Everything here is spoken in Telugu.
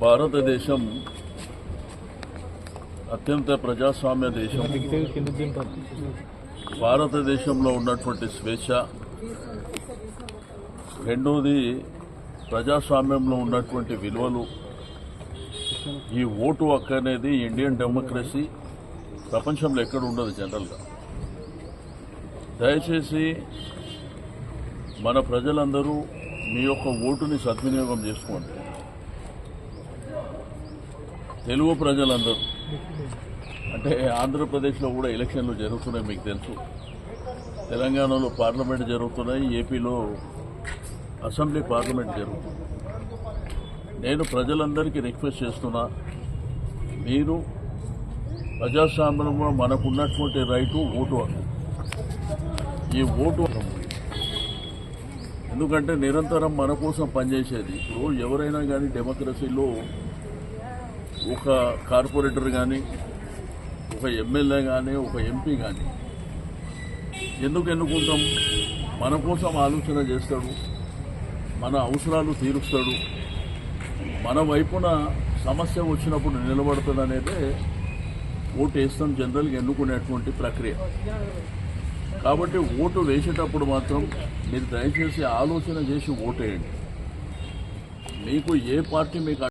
భారతదేశం అత్యంత ప్రజాస్వామ్య దేశం. భారతదేశంలో ఉన్నటువంటి స్వేచ్ఛ, రెండోది ప్రజాస్వామ్యంలో ఉన్నటువంటి విలువలు, ఈ ఓటు హక్కు అనేది ఇండియన్ డెమోక్రసీ ప్రపంచంలో ఎక్కడ ఉండదు జనరల్గా. దయచేసి మన ప్రజలందరూ మీ యొక్క ఓటుని సద్వినియోగం చేసుకోండి. తెలుగు ప్రజలందరూ, అంటే ఆంధ్రప్రదేశ్లో కూడా ఎలక్షన్లు జరుగుతున్నాయి, మీకు తెలుసు. తెలంగాణలో పార్లమెంట్ జరుగుతున్నాయి, ఏపీలో అసెంబ్లీ పార్లమెంట్ జరుగుతుంది. నేను ప్రజలందరికీ రిక్వెస్ట్ చేస్తున్నా, మీరు ప్రజాస్వామ్యంలో మనకున్నటువంటి రైటు ఓటు హక్కు. ఈ ఓటు ఎందుకంటే నిరంతరం మన కోసం పనిచేసేది. ఇప్పుడు ఎవరైనా కానీ డెమోక్రసీలో ఒక కార్పొరేటర్ కానీ, ఒక ఎమ్మెల్యే కానీ, ఒక ఎంపీ కానీ ఎందుకు ఎన్నుకుంటాం? మన కోసం ఆలోచన చేస్తాడు, మన అవసరాలు తీరుస్తాడు, మన వైపున సమస్య వచ్చినప్పుడు నిలబడతాడు అనేదే ఓటు వేస్తాం జనరల్గా ఎన్నుకునేటువంటి ప్రక్రియ. కాబట్టి ఓటు వేసేటప్పుడు మాత్రం మీరు దయచేసి ఆలోచన చేసి ఓటు వేయండి. మీకు ఏ పార్టీ మీకు